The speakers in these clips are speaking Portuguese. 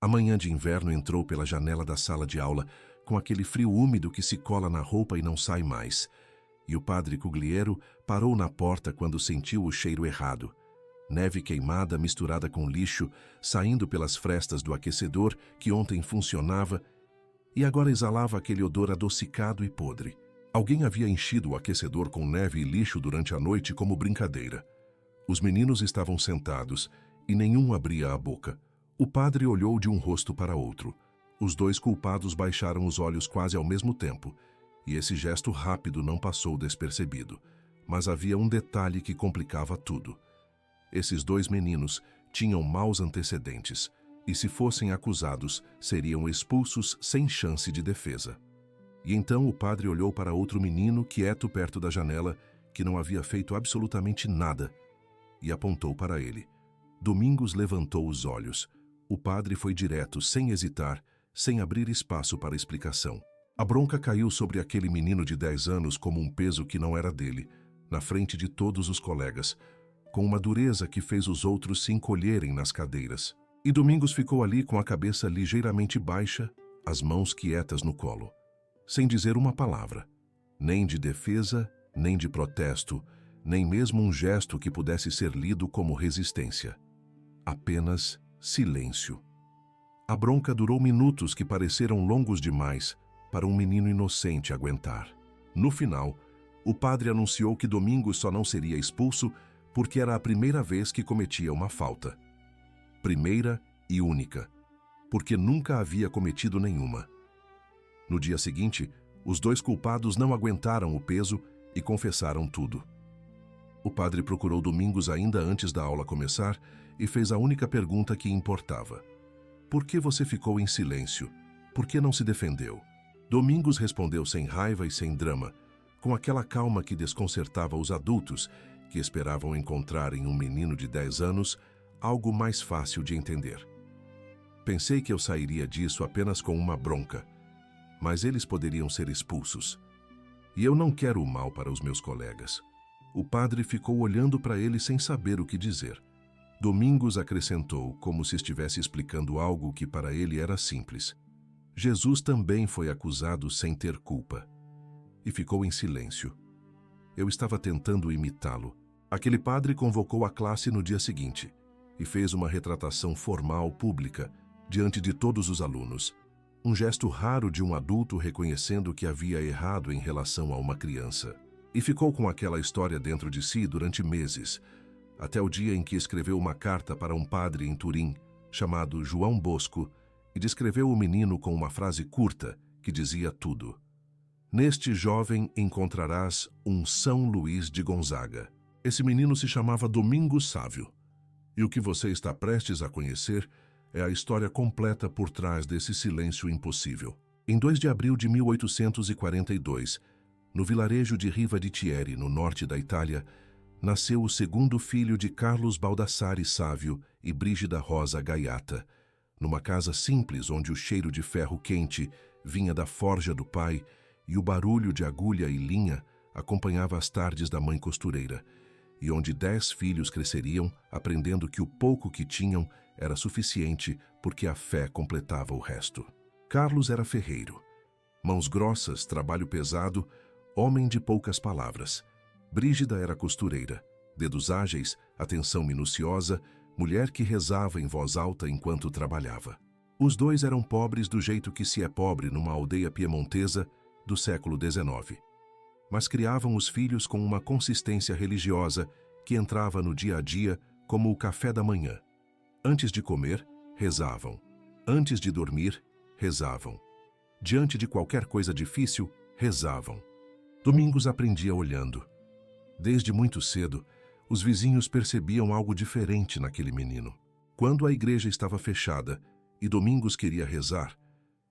A manhã de inverno entrou pela janela da sala de aula, com aquele frio úmido que se cola na roupa e não sai mais. E o padre Cugliero parou na porta quando sentiu o cheiro errado. Neve queimada misturada com lixo, saindo pelas frestas do aquecedor que ontem funcionava e agora exalava aquele odor adocicado e podre. Alguém havia enchido o aquecedor com neve e lixo durante a noite como brincadeira. Os meninos estavam sentados e nenhum abria a boca. O padre olhou de um rosto para outro. Os dois culpados baixaram os olhos quase ao mesmo tempo, e esse gesto rápido não passou despercebido. Mas havia um detalhe que complicava tudo. Esses dois meninos tinham maus antecedentes, e se fossem acusados, seriam expulsos sem chance de defesa. E então o padre olhou para outro menino quieto perto da janela, que não havia feito absolutamente nada, e apontou para ele. Domingos levantou os olhos. O padre foi direto, sem hesitar, sem abrir espaço para explicação. A bronca caiu sobre aquele menino de 10 anos como um peso que não era dele, na frente de todos os colegas, com uma dureza que fez os outros se encolherem nas cadeiras. E Domingos ficou ali com a cabeça ligeiramente baixa, as mãos quietas no colo, sem dizer uma palavra, nem de defesa, nem de protesto, nem mesmo um gesto que pudesse ser lido como resistência. Apenas silêncio. A bronca durou minutos que pareceram longos demais para um menino inocente aguentar. No final, o padre anunciou que Domingos só não seria expulso porque era a primeira vez que cometia uma falta. Primeira e única, porque nunca havia cometido nenhuma. No dia seguinte, os dois culpados não aguentaram o peso e confessaram tudo. O padre procurou Domingos ainda antes da aula começar e fez a única pergunta que importava. Por que você ficou em silêncio? Por que não se defendeu? Domingos respondeu sem raiva e sem drama, com aquela calma que desconcertava os adultos, que esperavam encontrar em um menino de 10 anos algo mais fácil de entender. Pensei que eu sairia disso apenas com uma bronca, mas eles poderiam ser expulsos. E eu não quero o mal para os meus colegas. O padre ficou olhando para ele sem saber o que dizer. Domingos acrescentou, como se estivesse explicando algo que para ele era simples. Jesus também foi acusado sem ter culpa. E ficou em silêncio. Eu estava tentando imitá-lo. Aquele padre convocou a classe no dia seguinte e fez uma retratação formal, pública, diante de todos os alunos. Um gesto raro de um adulto reconhecendo que havia errado em relação a uma criança. E ficou com aquela história dentro de si durante meses, até o dia em que escreveu uma carta para um padre em Turim, chamado João Bosco, e descreveu o menino com uma frase curta que dizia tudo. Neste jovem encontrarás um São Luís de Gonzaga. Esse menino se chamava Domingos Sávio. E o que você está prestes a conhecer é a história completa por trás desse silêncio impossível. Em 2 de abril de 1842, no vilarejo de Riva di Chieri, no norte da Itália, nasceu o segundo filho de Carlos Baldassare Sávio e Brígida Rosa Gaiata, numa casa simples onde o cheiro de ferro quente vinha da forja do pai e o barulho de agulha e linha acompanhava as tardes da mãe costureira, e onde 10 filhos cresceriam aprendendo que o pouco que tinham era suficiente porque a fé completava o resto. Carlos era ferreiro. Mãos grossas, trabalho pesado, homem de poucas palavras. Brígida era costureira. Dedos ágeis, atenção minuciosa, mulher que rezava em voz alta enquanto trabalhava. Os dois eram pobres do jeito que se é pobre numa aldeia piemontesa do século XIX. Mas criavam os filhos com uma consistência religiosa que entrava no dia a dia como o café da manhã. Antes de comer, rezavam. Antes de dormir, rezavam. Diante de qualquer coisa difícil, rezavam. Domingos aprendia olhando. Desde muito cedo, os vizinhos percebiam algo diferente naquele menino. Quando a igreja estava fechada e Domingos queria rezar,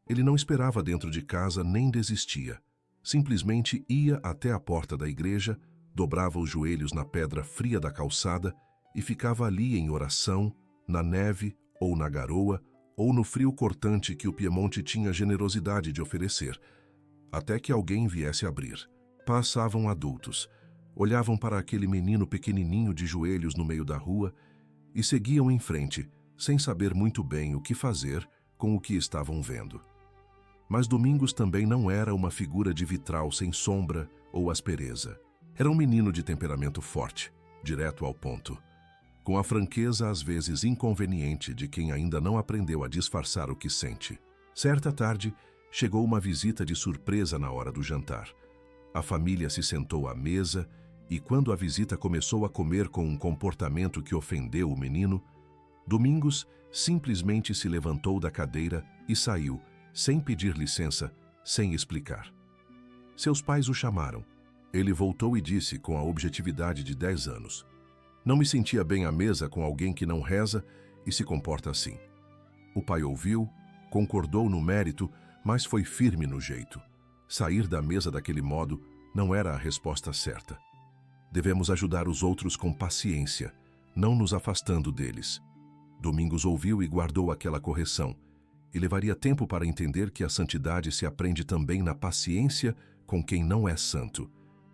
ele não esperava dentro de casa nem desistia. Simplesmente ia até a porta da igreja, dobrava os joelhos na pedra fria da calçada e ficava ali em oração, na neve ou na garoa, ou no frio cortante que o Piemonte tinha generosidade de oferecer, até que alguém viesse abrir. Passavam adultos, olhavam para aquele menino pequenininho de joelhos no meio da rua e seguiam em frente, sem saber muito bem o que fazer com o que estavam vendo. Mas Domingos também não era uma figura de vitral sem sombra ou aspereza. Era um menino de temperamento forte, direto ao ponto, com a franqueza às vezes inconveniente de quem ainda não aprendeu a disfarçar o que sente. Certa tarde, chegou uma visita de surpresa na hora do jantar. A família se sentou à mesa e, quando a visita começou a comer com um comportamento que ofendeu o menino, Domingos simplesmente se levantou da cadeira e saiu, sem pedir licença, sem explicar. Seus pais o chamaram. Ele voltou e disse com a objetividade de 10 anos: "Não me sentia bem à mesa com alguém que não reza e se comporta assim." O pai ouviu, concordou no mérito, mas foi firme no jeito. Sair da mesa daquele modo não era a resposta certa. Devemos ajudar os outros com paciência, não nos afastando deles. Domingos ouviu e guardou aquela correção, e levaria tempo para entender que a santidade se aprende também na paciência com quem não é santo.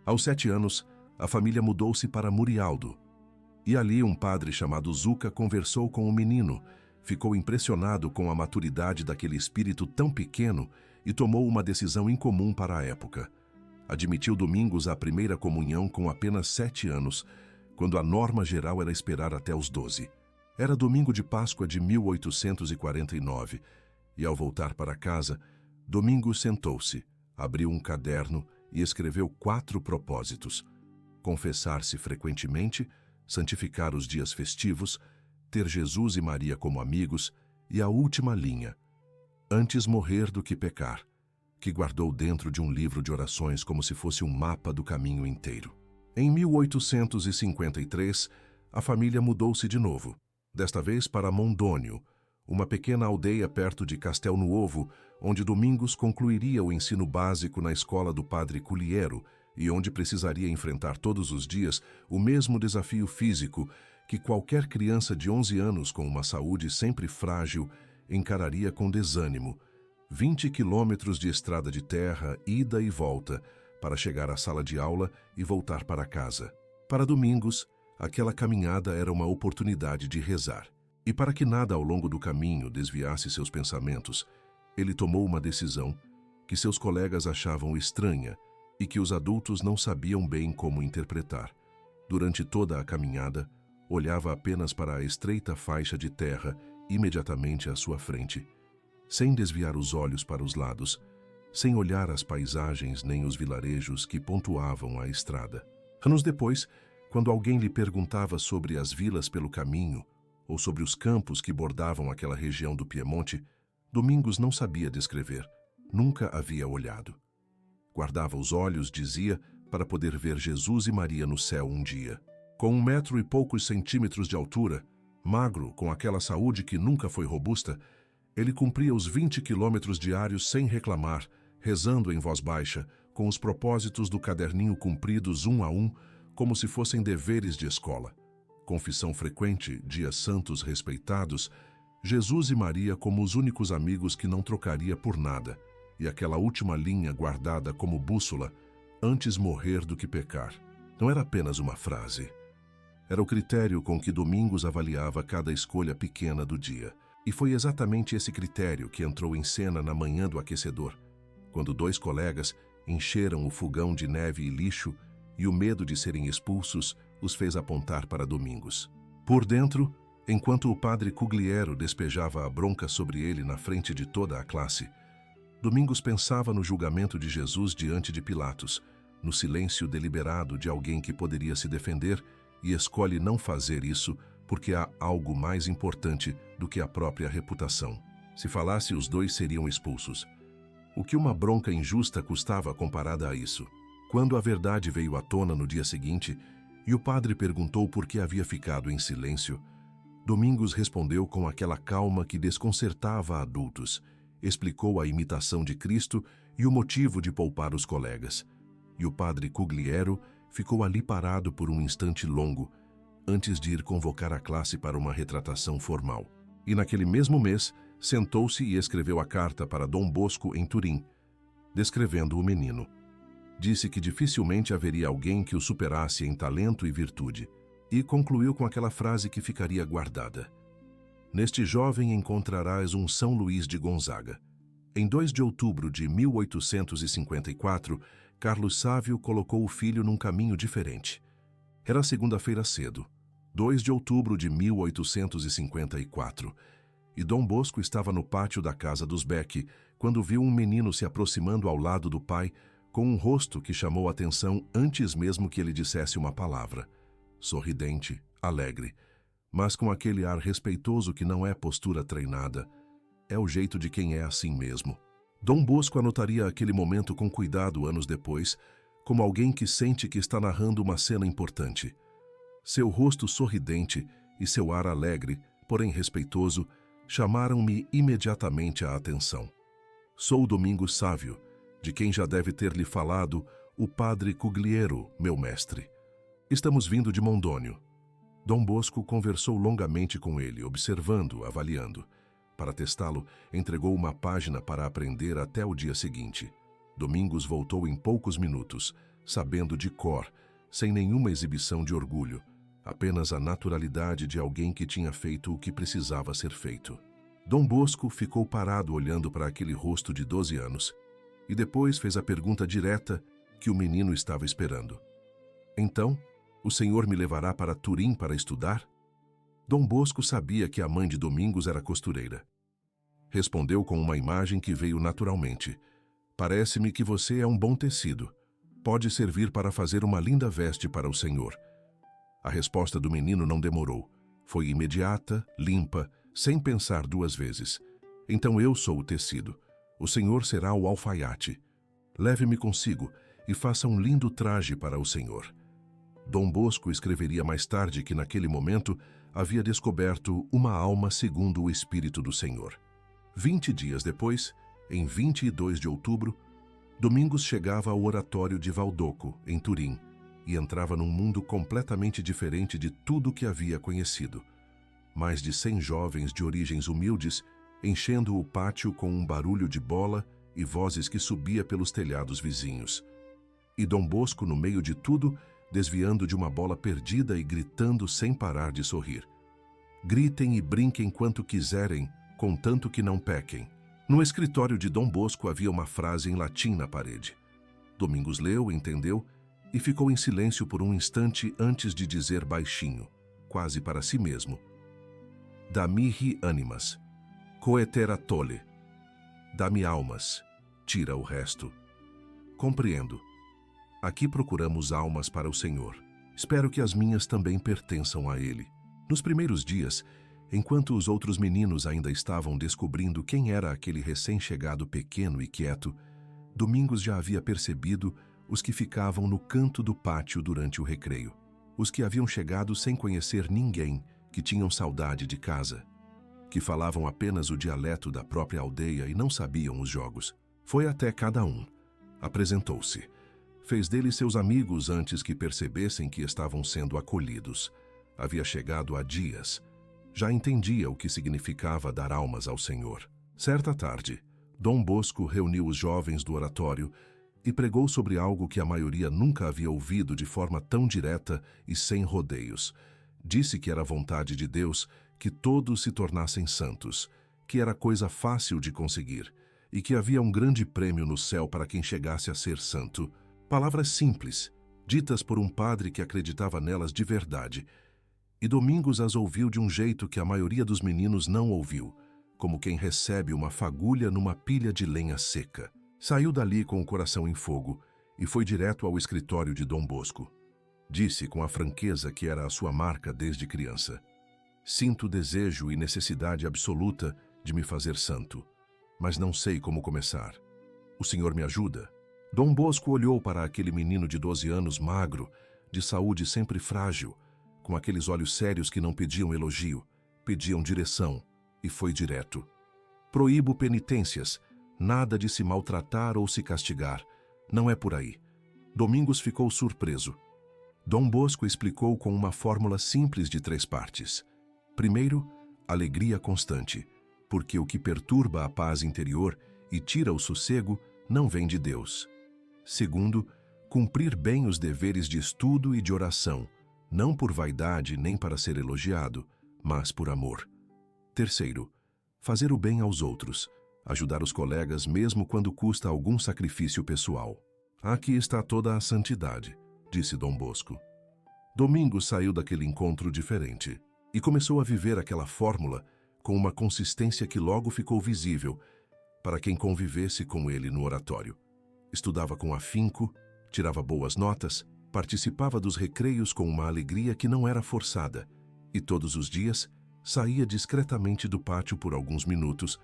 Aos 7 anos, a família mudou-se para Murialdo. E ali um padre chamado Zuca conversou com o menino, ficou impressionado com a maturidade daquele espírito tão pequeno e tomou uma decisão incomum para a época. Admitiu Domingos à primeira comunhão com apenas 7 anos, quando a norma geral era esperar até os 12. Era domingo de Páscoa de 1849, e ao voltar para casa, Domingos sentou-se, abriu um caderno e escreveu 4 propósitos: confessar-se frequentemente, santificar os dias festivos, ter Jesus e Maria como amigos, e a última linha: antes morrer do que pecar, que guardou dentro de um livro de orações como se fosse um mapa do caminho inteiro. Em 1853, a família mudou-se de novo, desta vez para Mondônio, uma pequena aldeia perto de Castel Nuovo, onde Domingos concluiria o ensino básico na escola do padre Cugliero e onde precisaria enfrentar todos os dias o mesmo desafio físico que qualquer criança de 11 anos com uma saúde sempre frágil encararia com desânimo: 20 quilômetros de estrada de terra, ida e volta, para chegar à sala de aula e voltar para casa. Para Domingos, aquela caminhada era uma oportunidade de rezar. E para que nada ao longo do caminho desviasse seus pensamentos, ele tomou uma decisão que seus colegas achavam estranha e que os adultos não sabiam bem como interpretar. Durante toda a caminhada, olhava apenas para a estreita faixa de terra imediatamente à sua frente, sem desviar os olhos para os lados, sem olhar as paisagens nem os vilarejos que pontuavam a estrada. Anos depois, quando alguém lhe perguntava sobre as vilas pelo caminho ou sobre os campos que bordavam aquela região do Piemonte, Domingos não sabia descrever, nunca havia olhado. Guardava os olhos, dizia, para poder ver Jesus e Maria no céu um dia. Com 1 metro e poucos centímetros de altura, magro, com aquela saúde que nunca foi robusta, ele cumpria os 20 quilômetros diários sem reclamar, rezando em voz baixa, com os propósitos do caderninho cumpridos um a um, como se fossem deveres de escola. Confissão frequente, dias santos respeitados, Jesus e Maria como os únicos amigos que não trocaria por nada, e aquela última linha guardada como bússola: antes morrer do que pecar. Não era apenas uma frase. Era o critério com que Domingos avaliava cada escolha pequena do dia. E foi exatamente esse critério que entrou em cena na manhã do aquecedor, quando 2 colegas encheram o fogão de neve e lixo e o medo de serem expulsos os fez apontar para Domingos. Por dentro, enquanto o padre Cugliero despejava a bronca sobre ele na frente de toda a classe, Domingos pensava no julgamento de Jesus diante de Pilatos, no silêncio deliberado de alguém que poderia se defender e escolhe não fazer isso porque há algo mais importante do que a própria reputação. Se falasse, os 2 seriam expulsos. O que uma bronca injusta custava comparada a isso? Quando a verdade veio à tona no dia seguinte e o padre perguntou por que havia ficado em silêncio, Domingos respondeu com aquela calma que desconcertava adultos, explicou a imitação de Cristo e o motivo de poupar os colegas. E o padre Cugliero ficou ali parado por um instante longo, antes de ir convocar a classe para uma retratação formal. E naquele mesmo mês, sentou-se e escreveu a carta para Dom Bosco em Turim, descrevendo o menino. Disse que dificilmente haveria alguém que o superasse em talento e virtude, e concluiu com aquela frase que ficaria guardada: Neste jovem encontrarás um São Luís de Gonzaga. Em 2 de outubro de 1854, Carlos Sávio colocou o filho num caminho diferente. Era segunda-feira cedo, 2 de outubro de 1854, e Dom Bosco estava no pátio da casa dos Beck quando viu um menino se aproximando ao lado do pai com um rosto que chamou a atenção antes mesmo que ele dissesse uma palavra. Sorridente, alegre, mas com aquele ar respeitoso que não é postura treinada. É o jeito de quem é assim mesmo. Dom Bosco anotaria aquele momento com cuidado anos depois, como alguém que sente que está narrando uma cena importante. Seu rosto sorridente e seu ar alegre, porém respeitoso, chamaram-me imediatamente a atenção. Sou Domingos Sávio, de quem já deve ter lhe falado o padre Cugliero, meu mestre. Estamos vindo de Mondônio. Dom Bosco conversou longamente com ele, observando, avaliando. Para testá-lo, entregou uma página para aprender até o dia seguinte. Domingos voltou em poucos minutos, sabendo de cor, sem nenhuma exibição de orgulho, apenas a naturalidade de alguém que tinha feito o que precisava ser feito. Dom Bosco ficou parado olhando para aquele rosto de 12 anos e depois fez a pergunta direta que o menino estava esperando. Então, o senhor me levará para Turim para estudar? Dom Bosco sabia que a mãe de Domingos era costureira. Respondeu com uma imagem que veio naturalmente. Parece-me que você é um bom tecido. Pode servir para fazer uma linda veste para o senhor. A resposta do menino não demorou. Foi imediata, limpa, sem pensar duas vezes. Então eu sou o tecido. O senhor será o alfaiate. Leve-me consigo e faça um lindo traje para o senhor. Dom Bosco escreveria mais tarde que naquele momento havia descoberto uma alma segundo o Espírito do Senhor. 20 dias depois, em 22 de outubro, Domingos chegava ao oratório de Valdoco, em Turim, e entrava num mundo completamente diferente de tudo que havia conhecido. Mais de 100 jovens de origens humildes, enchendo o pátio com um barulho de bola e vozes que subia pelos telhados vizinhos. E Dom Bosco, no meio de tudo, desviando de uma bola perdida e gritando sem parar de sorrir. Gritem e brinquem quanto quiserem, contanto que não pequem. No escritório de Dom Bosco havia uma frase em latim na parede. Domingos leu, entendeu e ficou em silêncio por um instante antes de dizer baixinho, quase para si mesmo: Damihi animas, coetera tole. Dá-me almas, tira o resto. Compreendo. Aqui procuramos almas para o Senhor. Espero que as minhas também pertençam a Ele. Nos primeiros dias, enquanto os outros meninos ainda estavam descobrindo quem era aquele recém-chegado pequeno e quieto, Domingos já havia percebido os que ficavam no canto do pátio durante o recreio. Os que haviam chegado sem conhecer ninguém, que tinham saudade de casa, que falavam apenas o dialeto da própria aldeia e não sabiam os jogos. Foi até cada um. Apresentou-se. Fez deles seus amigos antes que percebessem que estavam sendo acolhidos. Havia chegado há dias. Já entendia o que significava dar almas ao Senhor. Certa tarde, Dom Bosco reuniu os jovens do oratório e pregou sobre algo que a maioria nunca havia ouvido de forma tão direta e sem rodeios. Disse que era vontade de Deus que todos se tornassem santos, que era coisa fácil de conseguir e que havia um grande prêmio no céu para quem chegasse a ser santo. Palavras simples, ditas por um padre que acreditava nelas de verdade. E Domingos as ouviu de um jeito que a maioria dos meninos não ouviu, como quem recebe uma fagulha numa pilha de lenha seca. Saiu dali com o coração em fogo e foi direto ao escritório de Dom Bosco. Disse com a franqueza que era a sua marca desde criança: Sinto desejo e necessidade absoluta de me fazer santo, mas não sei como começar. O senhor me ajuda? Dom Bosco olhou para aquele menino de 12 anos magro, de saúde sempre frágil, com aqueles olhos sérios que não pediam elogio, pediam direção, e foi direto. Proíbo penitências, nada de se maltratar ou se castigar. Não é por aí. Domingos ficou surpreso. Dom Bosco explicou com uma fórmula simples de 3 partes. Primeiro, alegria constante, porque o que perturba a paz interior e tira o sossego não vem de Deus. Segundo, cumprir bem os deveres de estudo e de oração, não por vaidade nem para ser elogiado, mas por amor. Terceiro, fazer o bem aos outros, ajudar os colegas mesmo quando custa algum sacrifício pessoal. Aqui está toda a santidade, disse Dom Bosco. Domingos saiu daquele encontro diferente e começou a viver aquela fórmula com uma consistência que logo ficou visível para quem convivesse com ele no oratório. Estudava com afinco, tirava boas notas, participava dos recreios com uma alegria que não era forçada e todos os dias saía discretamente do pátio por alguns minutos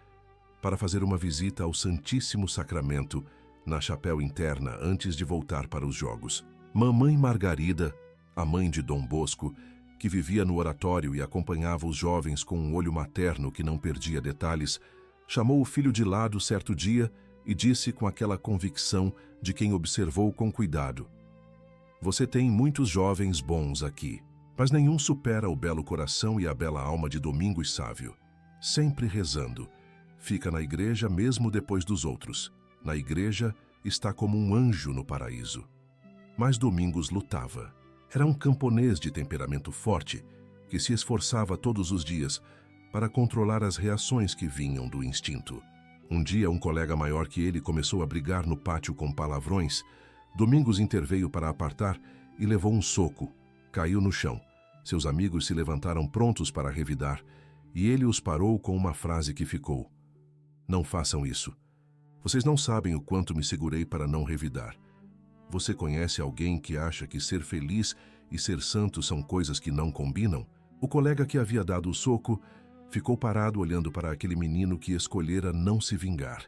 para fazer uma visita ao Santíssimo Sacramento na chapéu interna antes de voltar para os jogos. Mamãe Margarida, a mãe de Dom Bosco, que vivia no oratório e acompanhava os jovens com um olho materno que não perdia detalhes, chamou o filho de lado certo dia e disse com aquela convicção de quem observou com cuidado: "Você tem muitos jovens bons aqui, mas nenhum supera o belo coração e a bela alma de Domingos Sávio. Sempre rezando. Fica na igreja mesmo depois dos outros. Na igreja está como um anjo no paraíso." Mas Domingos lutava. Era um camponês de temperamento forte, que se esforçava todos os dias para controlar as reações que vinham do instinto. Um dia, um colega maior que ele começou a brigar no pátio com palavrões. Domingos interveio para apartar e levou um soco. Caiu no chão. Seus amigos se levantaram prontos para revidar, e ele os parou com uma frase que ficou: "Não façam isso. Vocês não sabem o quanto me segurei para não revidar. Você conhece alguém que acha que ser feliz e ser santo são coisas que não combinam?" O colega que havia dado o soco ficou parado olhando para aquele menino que escolhera não se vingar.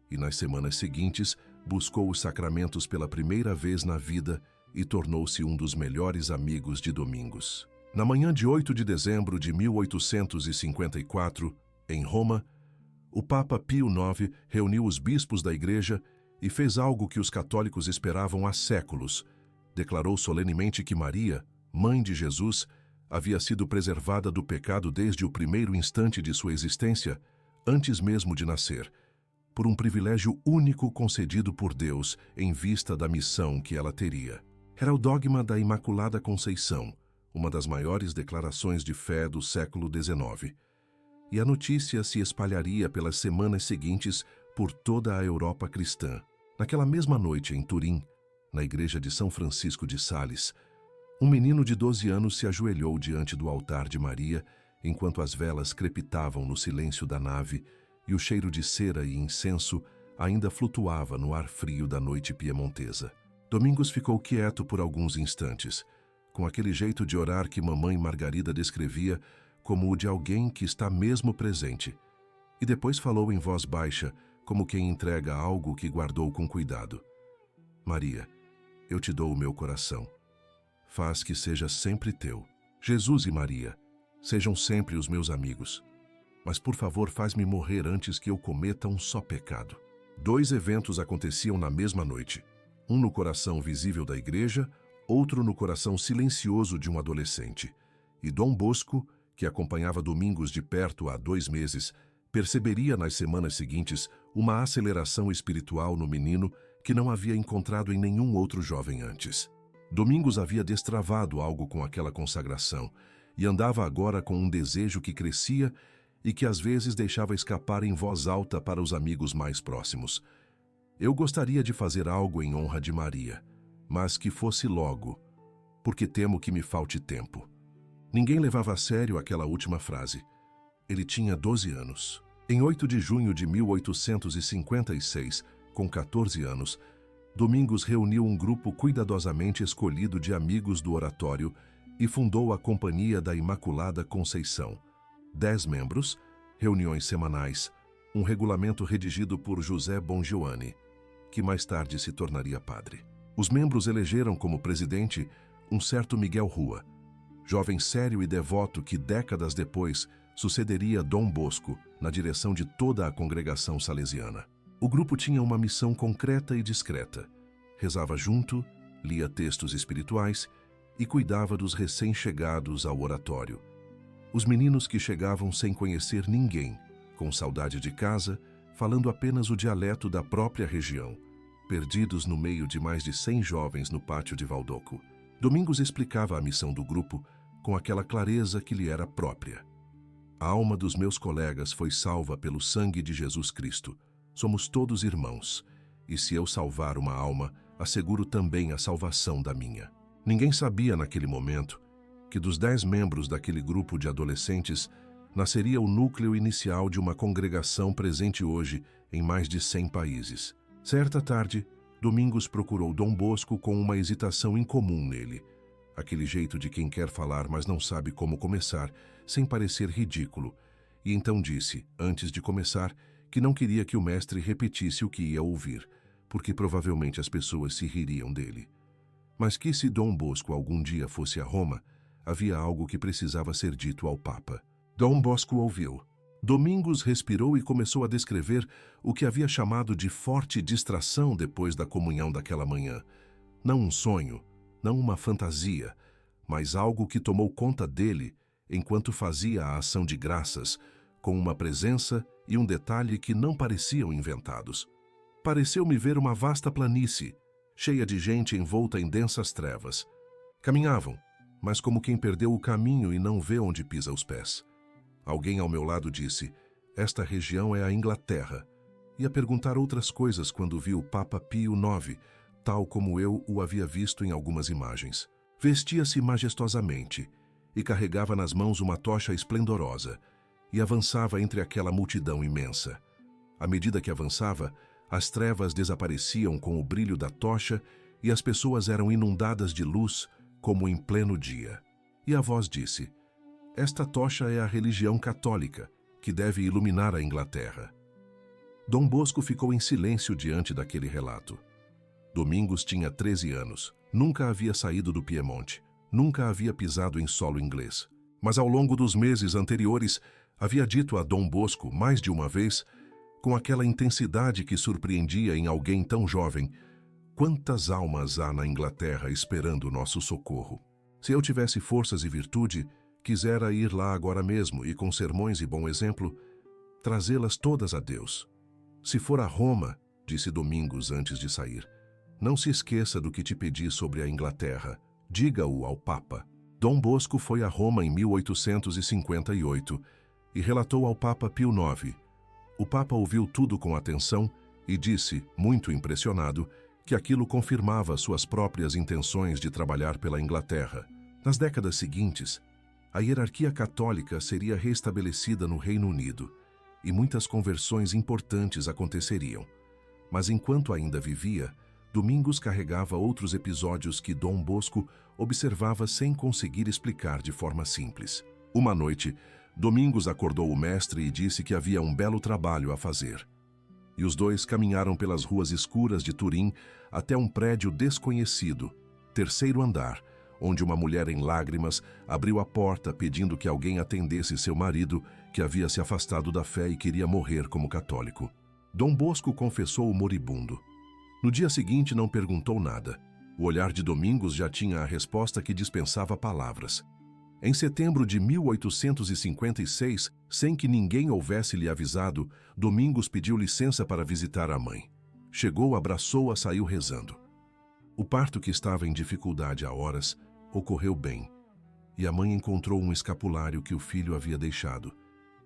E nas semanas seguintes buscou os sacramentos pela primeira vez na vida e tornou-se um dos melhores amigos de Domingos. Na manhã de 8 de dezembro de 1854, em Roma, o Papa Pio IX reuniu os bispos da igreja e fez algo que os católicos esperavam há séculos. Declarou solenemente que Maria, mãe de Jesus, havia sido preservada do pecado desde o primeiro instante de sua existência, antes mesmo de nascer, por um privilégio único concedido por Deus em vista da missão que ela teria. Era o dogma da Imaculada Conceição, uma das maiores declarações de fé do século XIX. E a notícia se espalharia pelas semanas seguintes por toda a Europa cristã. Naquela mesma noite, em Turim, na igreja de São Francisco de Sales, um menino de 12 anos se ajoelhou diante do altar de Maria, enquanto as velas crepitavam no silêncio da nave e o cheiro de cera e incenso ainda flutuava no ar frio da noite piemontesa. Domingos ficou quieto por alguns instantes, com aquele jeito de orar que mamãe Margarida descrevia como o de alguém que está mesmo presente, e depois falou em voz baixa, como quem entrega algo que guardou com cuidado: "Maria, eu te dou o meu coração. Faz que seja sempre teu. Jesus e Maria, sejam sempre os meus amigos. Mas, por favor, faz-me morrer antes que eu cometa um só pecado." 2 eventos aconteciam na mesma noite. Um no coração visível da igreja, outro no coração silencioso de um adolescente. E Dom Bosco, que acompanhava Domingos de perto há 2 meses, perceberia nas semanas seguintes uma aceleração espiritual no menino que não havia encontrado em nenhum outro jovem antes. Domingos havia destravado algo com aquela consagração e andava agora com um desejo que crescia e que às vezes deixava escapar em voz alta para os amigos mais próximos: "Eu gostaria de fazer algo em honra de Maria, mas que fosse logo, porque temo que me falte tempo." Ninguém levava a sério aquela última frase. Ele tinha 12 anos. Em 8 de junho de 1856, com 14 anos, Domingos reuniu um grupo cuidadosamente escolhido de amigos do oratório e fundou a Companhia da Imaculada Conceição. 10 membros, reuniões semanais, um regulamento redigido por José Bongiovanni, que mais tarde se tornaria padre. Os membros elegeram como presidente um certo Miguel Rua, jovem sério e devoto que décadas depois sucederia Dom Bosco na direção de toda a congregação salesiana. O grupo tinha uma missão concreta e discreta. Rezava junto, lia textos espirituais e cuidava dos recém-chegados ao oratório. Os meninos que chegavam sem conhecer ninguém, com saudade de casa, falando apenas o dialeto da própria região, perdidos no meio de mais de 100 jovens no pátio de Valdoco. Domingos explicava a missão do grupo com aquela clareza que lhe era própria. A alma dos meus colegas foi salva pelo sangue de Jesus Cristo. Somos todos irmãos, e se eu salvar uma alma, asseguro também a salvação da minha. Ninguém sabia naquele momento que dos 10 membros daquele grupo de adolescentes nasceria o núcleo inicial de uma congregação presente hoje em mais de 100 países. Certa tarde, Domingos procurou Dom Bosco com uma hesitação incomum nele. Aquele jeito de quem quer falar, mas não sabe como começar, sem parecer ridículo. E então disse, antes de começar, que não queria que o mestre repetisse o que ia ouvir, porque provavelmente as pessoas se ririam dele. Mas que se Dom Bosco algum dia fosse a Roma, havia algo que precisava ser dito ao Papa. Dom Bosco ouviu. Domingos respirou e começou a descrever o que havia chamado de forte distração depois da comunhão daquela manhã. Não um sonho, não uma fantasia, mas algo que tomou conta dele enquanto fazia a ação de graças, com uma presença e um detalhe que não pareciam inventados. Pareceu-me ver uma vasta planície, cheia de gente envolta em densas trevas. Caminhavam, mas como quem perdeu o caminho e não vê onde pisa os pés. Alguém ao meu lado disse, esta região é a Inglaterra. Ia perguntar outras coisas quando vi o Papa Pio IX, tal como eu o havia visto em algumas imagens. Vestia-se majestosamente e carregava nas mãos uma tocha esplendorosa e avançava entre aquela multidão imensa. À medida que avançava, as trevas desapareciam com o brilho da tocha e as pessoas eram inundadas de luz como em pleno dia. E a voz disse, esta tocha é a religião católica, que deve iluminar a Inglaterra. Dom Bosco ficou em silêncio diante daquele relato. Domingos tinha 13 anos, nunca havia saído do Piemonte, nunca havia pisado em solo inglês. Mas ao longo dos meses anteriores, havia dito a Dom Bosco, mais de uma vez, com aquela intensidade que surpreendia em alguém tão jovem, quantas almas há na Inglaterra esperando nosso socorro. Se eu tivesse forças e virtude, quisera ir lá agora mesmo e, com sermões e bom exemplo, trazê-las todas a Deus. Se for a Roma, disse Domingos antes de sair, não se esqueça do que te pedi sobre a Inglaterra. Diga-o ao Papa. Dom Bosco foi a Roma em 1858 e relatou ao Papa Pio IX. O Papa ouviu tudo com atenção e disse, muito impressionado, que aquilo confirmava suas próprias intenções de trabalhar pela Inglaterra. Nas décadas seguintes, a hierarquia católica seria restabelecida no Reino Unido e muitas conversões importantes aconteceriam. Mas enquanto ainda vivia, Domingos carregava outros episódios que Dom Bosco observava sem conseguir explicar de forma simples. Uma noite, Domingos acordou o mestre e disse que havia um belo trabalho a fazer. E os dois caminharam pelas ruas escuras de Turim até um prédio desconhecido, 3º andar, onde uma mulher em lágrimas abriu a porta pedindo que alguém atendesse seu marido, que havia se afastado da fé e queria morrer como católico. Dom Bosco confessou o moribundo. No dia seguinte não perguntou nada. O olhar de Domingos já tinha a resposta que dispensava palavras. Em setembro de 1856, sem que ninguém houvesse lhe avisado, Domingos pediu licença para visitar a mãe. Chegou, abraçou-a, saiu rezando. O parto, que estava em dificuldade há horas, ocorreu bem, e a mãe encontrou um escapulário que o filho havia deixado,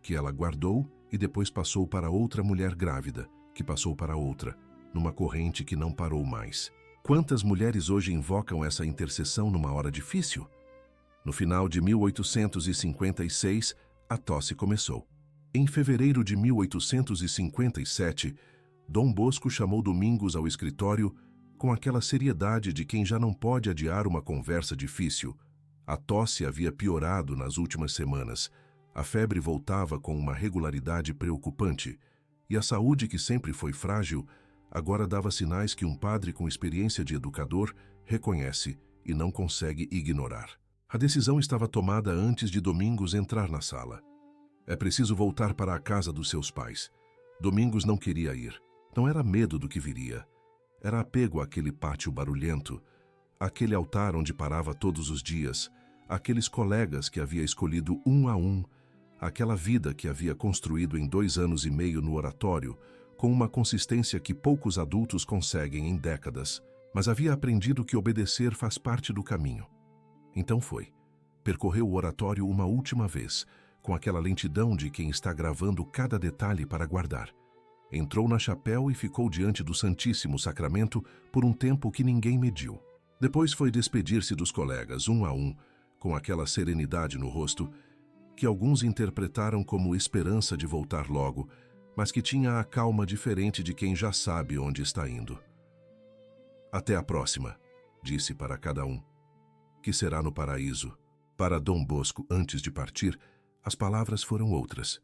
que ela guardou e depois passou para outra mulher grávida, que passou para outra, numa corrente que não parou mais. Quantas mulheres hoje invocam essa intercessão numa hora difícil? No final de 1856, a tosse começou. Em fevereiro de 1857, Dom Bosco chamou Domingos ao escritório com aquela seriedade de quem já não pode adiar uma conversa difícil. A tosse havia piorado nas últimas semanas, a febre voltava com uma regularidade preocupante, e a saúde, que sempre foi frágil, agora dava sinais que um padre com experiência de educador reconhece e não consegue ignorar. A decisão estava tomada antes de Domingos entrar na sala. É preciso voltar para a casa dos seus pais. Domingos não queria ir. Não era medo do que viria. Era apego àquele pátio barulhento, àquele altar onde parava todos os dias, àqueles colegas que havia escolhido um a um, àquela vida que havia construído em 2 anos e meio no oratório, com uma consistência que poucos adultos conseguem em décadas, mas havia aprendido que obedecer faz parte do caminho. Então foi. Percorreu o oratório uma última vez, com aquela lentidão de quem está gravando cada detalhe para guardar. Entrou na chapel e ficou diante do Santíssimo Sacramento por um tempo que ninguém mediu. Depois foi despedir-se dos colegas, um a um, com aquela serenidade no rosto, que alguns interpretaram como esperança de voltar logo, mas que tinha a calma diferente de quem já sabe onde está indo. Até a próxima, disse para cada um, que será no paraíso. Para Dom Bosco, antes de partir, as palavras foram outras.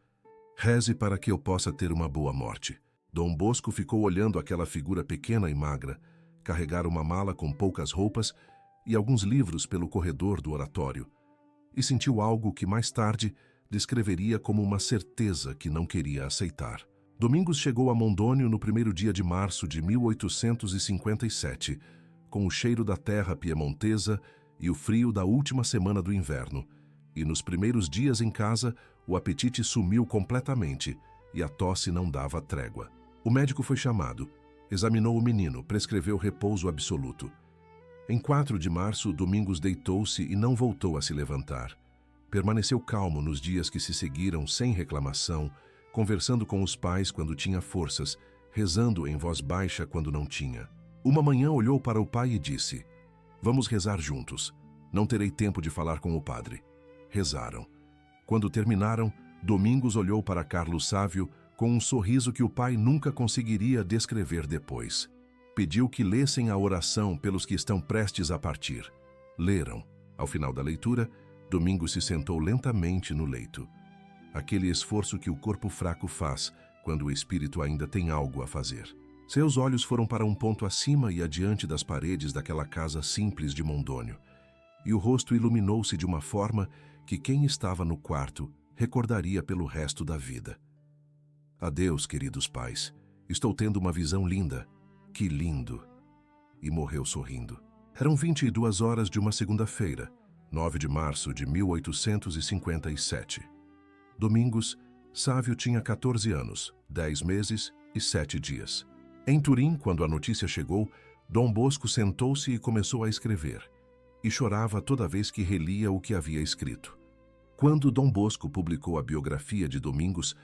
Reze para que eu possa ter uma boa morte. Dom Bosco ficou olhando aquela figura pequena e magra, carregar uma mala com poucas roupas e alguns livros pelo corredor do oratório, e sentiu algo que mais tarde descreveria como uma certeza que não queria aceitar. Domingos chegou a Mondônio no 1º dia de março de 1857, com o cheiro da terra piemontesa e o frio da última semana do inverno, e nos primeiros dias em casa o apetite sumiu completamente e a tosse não dava trégua. O médico foi chamado, examinou o menino, prescreveu repouso absoluto. Em 4 de março, Domingos deitou-se e não voltou a se levantar. Permaneceu calmo nos dias que se seguiram, sem reclamação, conversando com os pais quando tinha forças, rezando em voz baixa quando não tinha. Uma manhã olhou para o pai e disse: "Vamos rezar juntos. Não terei tempo de falar com o padre." Rezaram. Quando terminaram, Domingos olhou para Carlos Sávio com um sorriso que o pai nunca conseguiria descrever depois. Pediu que lessem a oração pelos que estão prestes a partir. Leram. Ao final da leitura, Domingos se sentou lentamente no leito. Aquele esforço que o corpo fraco faz quando o espírito ainda tem algo a fazer. Seus olhos foram para um ponto acima e adiante das paredes daquela casa simples de Mondônio, e o rosto iluminou-se de uma forma que quem estava no quarto recordaria pelo resto da vida. "Adeus, queridos pais. Estou tendo uma visão linda. Que lindo!" E morreu sorrindo. Eram 22 horas de uma segunda-feira, 9 de março de 1857. Domingos, Sávio tinha 14 anos, 10 meses e 7 dias. Em Turim, quando a notícia chegou, Dom Bosco sentou-se e começou a escrever, e chorava toda vez que relia o que havia escrito. Quando Dom Bosco publicou a biografia de Domingos,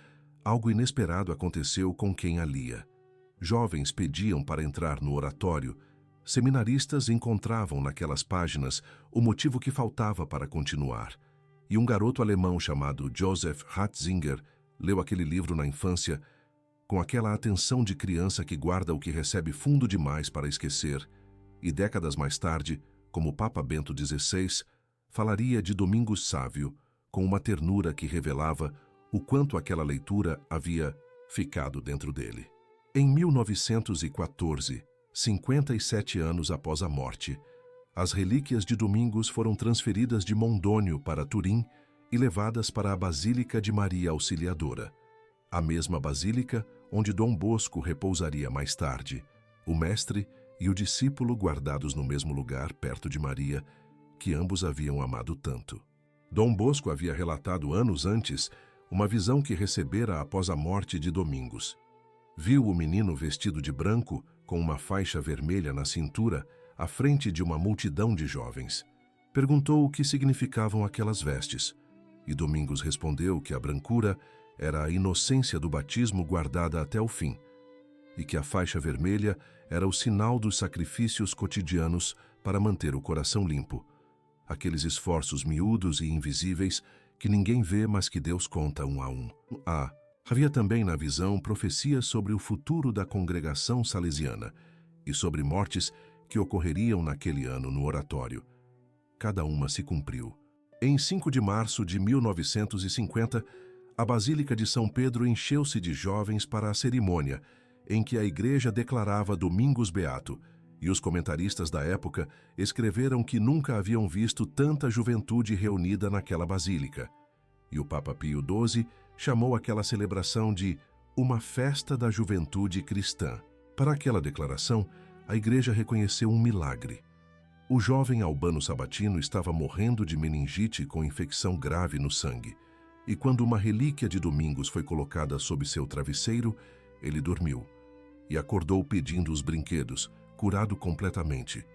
algo inesperado aconteceu com quem a lia. Jovens pediam para entrar no oratório, seminaristas encontravam naquelas páginas o motivo que faltava para continuar, e um garoto alemão chamado Joseph Ratzinger leu aquele livro na infância com aquela atenção de criança que guarda o que recebe fundo demais para esquecer, e décadas mais tarde, como o Papa Bento XVI, falaria de Domingos Sávio com uma ternura que revelava o quanto aquela leitura havia ficado dentro dele. Em 1914, 57 anos após a morte, as relíquias de Domingos foram transferidas de Mondônio para Turim e levadas para a Basílica de Maria Auxiliadora, a mesma basílica onde Dom Bosco repousaria mais tarde, o mestre e o discípulo guardados no mesmo lugar perto de Maria, que ambos haviam amado tanto. Dom Bosco havia relatado anos antes uma visão que recebera após a morte de Domingos. Viu o menino vestido de branco, com uma faixa vermelha na cintura, à frente de uma multidão de jovens. Perguntou o que significavam aquelas vestes, e Domingos respondeu que a brancura era a inocência do batismo guardada até o fim, e que a faixa vermelha era o sinal dos sacrifícios cotidianos para manter o coração limpo, aqueles esforços miúdos e invisíveis que ninguém vê, mas que Deus conta um a um. Havia também na visão profecias sobre o futuro da congregação salesiana e sobre mortes que ocorreriam naquele ano no oratório. Cada uma se cumpriu. Em 5 de março de 1950, a Basílica de São Pedro encheu-se de jovens para a cerimônia, em que a igreja declarava Domingos beato, e os comentaristas da época escreveram que nunca haviam visto tanta juventude reunida naquela basílica. E o Papa Pio XII chamou aquela celebração de uma festa da juventude cristã. Para aquela declaração, a igreja reconheceu um milagre. O jovem Albano Sabatino estava morrendo de meningite com infecção grave no sangue, e quando uma relíquia de Domingos foi colocada sob seu travesseiro, ele dormiu e acordou pedindo os brinquedos, curado completamente,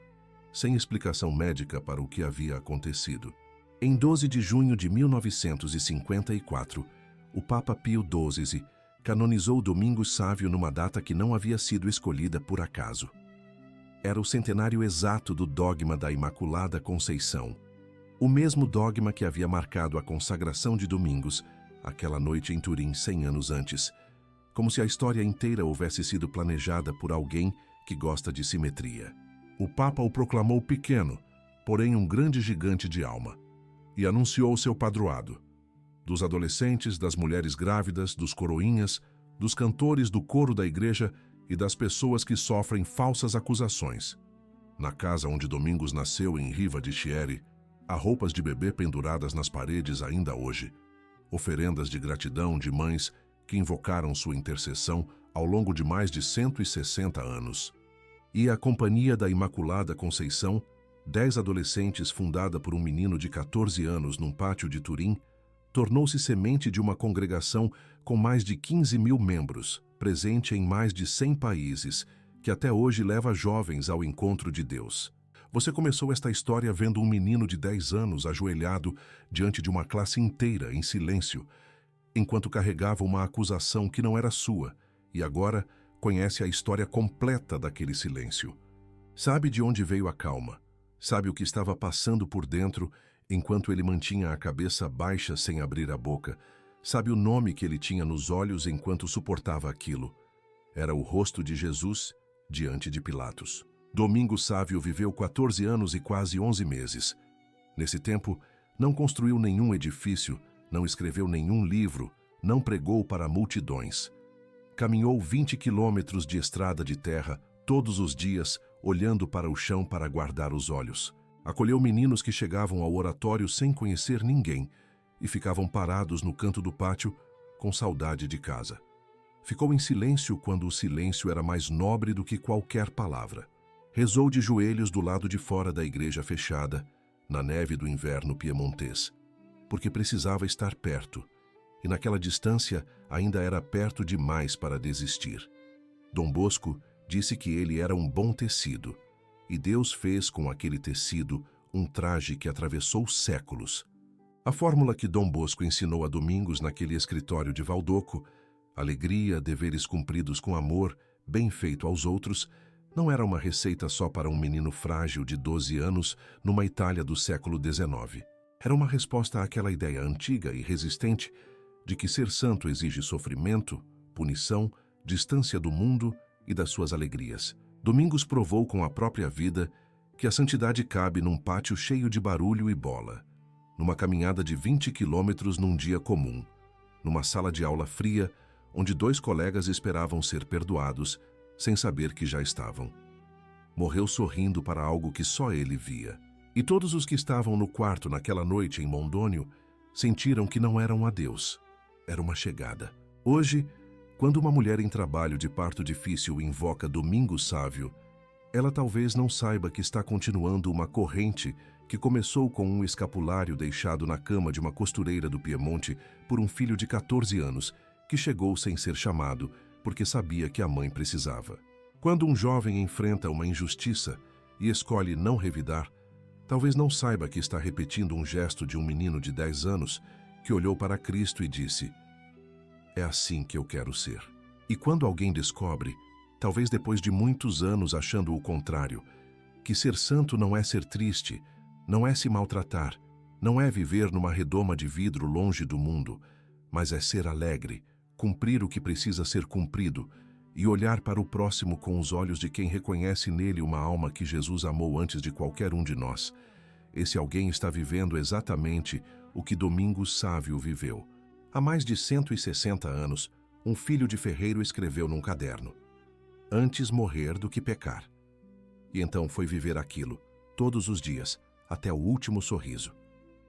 sem explicação médica para o que havia acontecido. Em 12 de junho de 1954, o Papa Pio XII canonizou Domingos Savio numa data que não havia sido escolhida por acaso. Era o centenário exato do dogma da Imaculada Conceição, o mesmo dogma que havia marcado a consagração de Domingos, aquela noite em Turim 100 anos antes, como se a história inteira houvesse sido planejada por alguém que gosta de simetria. O Papa o proclamou pequeno, porém um grande gigante de alma, e anunciou seu padroado. Dos adolescentes, das mulheres grávidas, dos coroinhas, dos cantores do coro da igreja e das pessoas que sofrem falsas acusações. Na casa onde Domingos nasceu, em Riva de Chieri, há roupas de bebê penduradas nas paredes ainda hoje, oferendas de gratidão de mães que invocaram sua intercessão ao longo de mais de 160 anos. E a Companhia da Imaculada Conceição, 10 adolescentes, fundada por um menino de 14 anos num pátio de Turim, tornou-se semente de uma congregação com mais de 15 mil membros, presente em mais de 100 países, que até hoje leva jovens ao encontro de Deus. Você começou esta história vendo um menino de 10 anos ajoelhado diante de uma classe inteira em silêncio, enquanto carregava uma acusação que não era sua, e agora conhece a história completa daquele silêncio. Sabe de onde veio a calma, sabe o que estava passando por dentro enquanto ele mantinha a cabeça baixa sem abrir a boca, sabe o nome que ele tinha nos olhos enquanto suportava aquilo. Era o rosto de Jesus diante de Pilatos. Domingos Savio viveu 14 anos e quase 11 meses. Nesse tempo, não construiu nenhum edifício, não escreveu nenhum livro, não pregou para multidões. Caminhou 20 quilômetros de estrada de terra, todos os dias, olhando para o chão para guardar os olhos. Acolheu meninos que chegavam ao oratório sem conhecer ninguém e ficavam parados no canto do pátio com saudade de casa. Ficou em silêncio quando o silêncio era mais nobre do que qualquer palavra. Rezou de joelhos do lado de fora da igreja fechada, na neve do inverno piemontês, porque precisava estar perto, e naquela distância ainda era perto demais para desistir. Dom Bosco disse que ele era um bom tecido, e Deus fez com aquele tecido um traje que atravessou séculos. A fórmula que Dom Bosco ensinou a Domingos naquele escritório de Valdoco, alegria, deveres cumpridos com amor, bem feito aos outros, não era uma receita só para um menino frágil de 12 anos numa Itália do século XIX. Era uma resposta àquela ideia antiga e resistente de que ser santo exige sofrimento, punição, distância do mundo e das suas alegrias. Domingos provou com a própria vida que a santidade cabe num pátio cheio de barulho e bola, numa caminhada de 20 quilômetros num dia comum, numa sala de aula fria onde 2 colegas esperavam ser perdoados sem saber que já estavam. Morreu sorrindo para algo que só ele via. E todos os que estavam no quarto naquela noite em Mondônio sentiram que não era um adeus, era uma chegada. Hoje, quando uma mulher em trabalho de parto difícil invoca Domingos Savio, ela talvez não saiba que está continuando uma corrente que começou com um escapulário deixado na cama de uma costureira do Piemonte por um filho de 14 anos que chegou sem ser chamado porque sabia que a mãe precisava. Quando um jovem enfrenta uma injustiça e escolhe não revidar, talvez não saiba que está repetindo um gesto de um menino de 10 anos que olhou para Cristo e disse: "É assim que eu quero ser." E quando alguém descobre, talvez depois de muitos anos achando o contrário, que ser santo não é ser triste, não é se maltratar, não é viver numa redoma de vidro longe do mundo, mas é ser alegre, cumprir o que precisa ser cumprido e olhar para o próximo com os olhos de quem reconhece nele uma alma que Jesus amou antes de qualquer um de nós. Esse alguém está vivendo exatamente o que Domingos Savio viveu. Há mais de 160 anos, um filho de ferreiro escreveu num caderno: "Antes morrer do que pecar." E então foi viver aquilo, todos os dias, até o último sorriso.